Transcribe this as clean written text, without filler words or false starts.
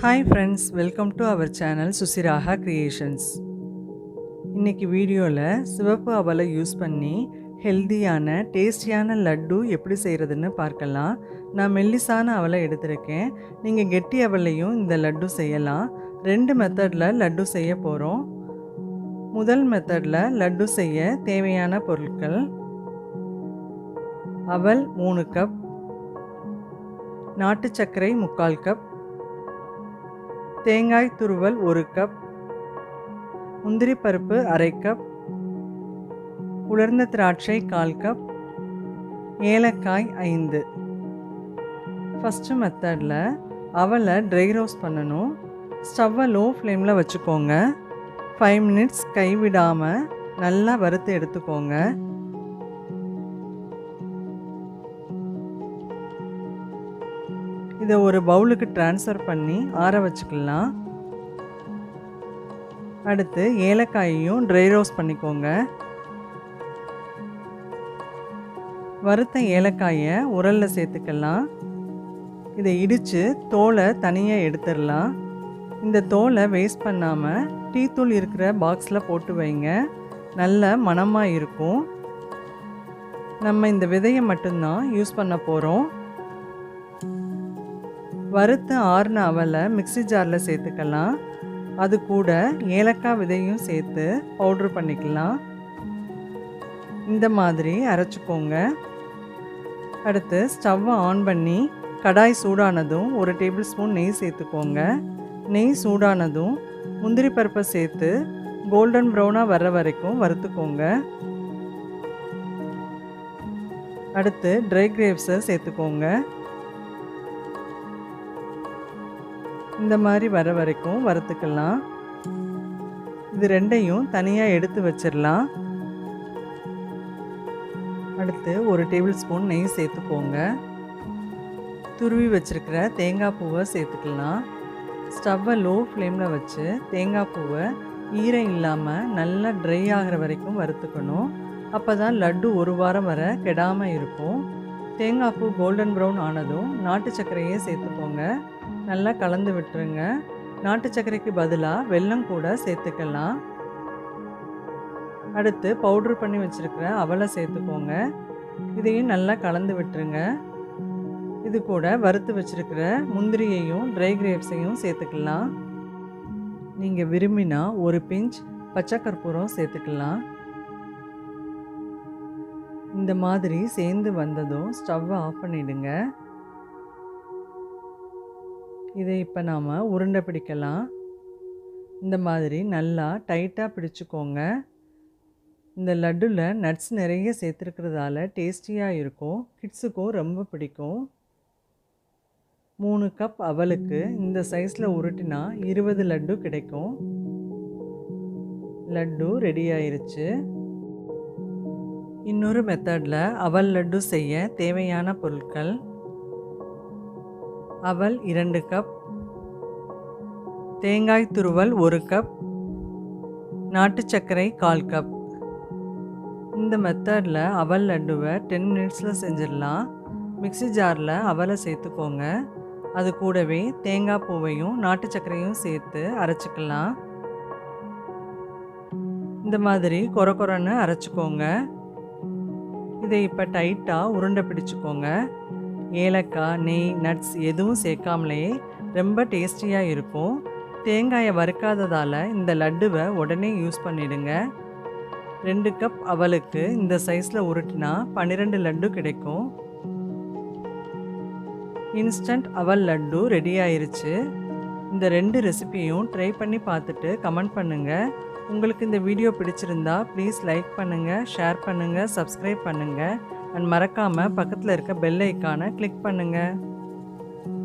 Hi friends, welcome to our channel Susiraha Creations. இன்னைக்கு வீடியோவில் சிவப்பு அவலை யூஸ் பண்ணி ஹெல்தியான டேஸ்டியான லட்டு எப்படி செய்கிறதுன்னு பார்க்கலாம். நான் மெல்லிசான அவலை எடுத்திருக்கேன். நீங்கள் கெட்டி அவலையும் இந்த லட்டு செய்யலாம். 2 மெத்தடில் லட்டு செய்ய போகிறோம். முதல் மெத்தடில் லட்டு செய்ய தேவையான பொருட்கள்: அவல் 3 கப், நாட்டு சர்க்கரை 3/4 கப், தேங்காய் துருவல் 1 கப், முந்திரி பருப்பு 1/2 கப், உலர்ந்த திராட்சை 1/4 கப், ஏலக்காய் 5. ஃபஸ்ட்டு மெத்தடில் அவலை ட்ரை ரோஸ்ட் பண்ணணும். ஸ்டவ்வை லோ ஃப்ளேமில் வச்சுக்கோங்க. 5 மினிட்ஸ் கைவிடாமல் நல்லா வறுத்து எடுத்துக்கோங்க. இதை ஒரு பவுலுக்கு ட்ரான்ஸ்ஃபர் பண்ணி ஆற வச்சுக்கலாம். அடுத்து ஏலக்காயையும் ட்ரை ரோஸ்ட் பண்ணிக்கோங்க. வறுத்த ஏலக்காயை உரலில் சேர்த்துக்கலாம். இதை இடித்து தோலை தனியாக எடுத்துடலாம். இந்த தோலை வேஸ்ட் பண்ணாமல் டீத்தூள் இருக்கிற பாக்ஸில் போட்டு வைங்க. நல்ல மணமாக இருக்கும். நம்ம இந்த விதையை மட்டும்தான் யூஸ் பண்ண போகிறோம். வறுத்து ஆறின அவலை மிக்ஸி ஜாரில் சேர்த்துக்கலாம். அது கூட ஏலக்காய் விதையும் சேர்த்து பவுட்ரு பண்ணிக்கலாம். இந்த மாதிரி அரைச்சிக்கோங்க. அடுத்து ஸ்டவ்வை ஆன் பண்ணி கடாய் சூடானதும் 1 டேபிள் ஸ்பூன் நெய் சேர்த்துக்கோங்க. நெய் சூடானதும் முந்திரி பருப்பை சேர்த்து கோல்டன் ப்ரௌனாக வர்ற வரைக்கும் வறுத்துக்கோங்க. அடுத்து ட்ரை கிரேப்ஸை சேர்த்துக்கோங்க. இந்த மாதிரி வர வரைக்கும் வறுத்துக்கலாம். இது ரெண்டையும் தனியாக எடுத்து வச்சிடலாம். அடுத்து 1 டேபிள் ஸ்பூன் நெய் சேர்த்துக்கோங்க. துருவி வச்சிருக்கிற தேங்காய் பூவை சேர்த்துக்கலாம். ஸ்டவ்வை லோ ஃப்ளேமில் வச்சு தேங்காய் பூவை ஈரம் இல்லாமல் நல்லா ட்ரை ஆகிற வரைக்கும் வறுத்துக்கணும். அப்போ தான் லட்டு 1 வாரம் வரை கெடாமல் இருக்கும். தேங்காய் பூ கோல்டன் ப்ரௌன் ஆனதும் நாட்டு சர்க்கரையே சேர்த்துக்கோங்க. நல்லா கலந்து விட்டுருங்க. நாட்டு சர்க்கரைக்கு பதிலாக வெல்லம் கூட சேர்த்துக்கலாம். அடுத்து பவுட்ரு பண்ணி வச்சுருக்கிற அவலை சேர்த்துக்கோங்க. இதையும் நல்லா கலந்து விட்டுருங்க. இது கூட வறுத்து வச்சுருக்கிற முந்திரியையும் ட்ரை கிரேப்ஸையும் சேர்த்துக்கலாம். நீங்கள் விரும்பினா 1 பிஞ்ச் பச்சை கற்பூரம் சேர்த்துக்கலாம். இந்த மாதிரி சேர்ந்து வந்ததும் ஸ்டவ்வை ஆஃப் பண்ணிவிடுங்க. இதை இப்போ நாம் உருண்டை பிடிக்கலாம். இந்த மாதிரி நல்லா டைட்டாக பிடிச்சிக்கோங்க. இந்த லட்டுவில் நட்ஸ் நிறைய சேர்த்துருக்கிறதால டேஸ்டியாக இருக்கும். கிட்ஸுக்கும் ரொம்ப பிடிக்கும். 3 கப் அவலுக்கு இந்த சைஸில் உருட்டினா 20 லட்டு கிடைக்கும். லட்டு ரெடி ஆயிருச்சு. இன்னொரு மெத்தடில் அவல் லட்டு செய்ய தேவையான பொருட்கள்: அவல் 2 கப், தேங்காய் துருவல் 1 கப், நாட்டு சர்க்கரை 1/4 கப். இந்த மெத்தடில் அவல் லட்டுவை 10 மினிட்ஸில் செஞ்சிடலாம். மிக்ஸி ஜாரில் அவலை சேர்த்துக்கோங்க. அது கூடவே தேங்காய் பூவையும் நாட்டு சர்க்கரையும் சேர்த்து அரைச்சிக்கலாம். இந்த மாதிரி கொரன்னு அரைச்சிக்கோங்க. இதை இப்போ டைட்டாக உருண்டை பிடிச்சிக்கோங்க. ஏலக்காய், நெய், நட்ஸ் எதுவும் சேர்க்காமலே ரொம்ப டேஸ்டியாக இருக்கும். தேங்காயை வறுக்காததால் இந்த லட்டுவை உடனே யூஸ் பண்ணிவிடுங்க. 2 கப் அவலுக்கு இந்த சைஸில் உருட்டினா 12 லட்டு கிடைக்கும். இன்ஸ்டன்ட் அவல் லட்டு ரெடி ஆயிருச்சு. இந்த 2 ரெசிபியும் ட்ரை பண்ணி பார்த்துட்டு கமெண்ட் பண்ணுங்கள். உங்களுக்கு இந்த வீடியோ பிடிச்சிருந்தா ப்ளீஸ் லைக் பண்ணுங்கள், ஷேர் பண்ணுங்கள், சப்ஸ்கிரைப் பண்ணுங்கள். அண்ட் மறக்காமல் பக்கத்தில் இருக்க பெல் ஐக்கானை கிளிக் பண்ணுங்கள்.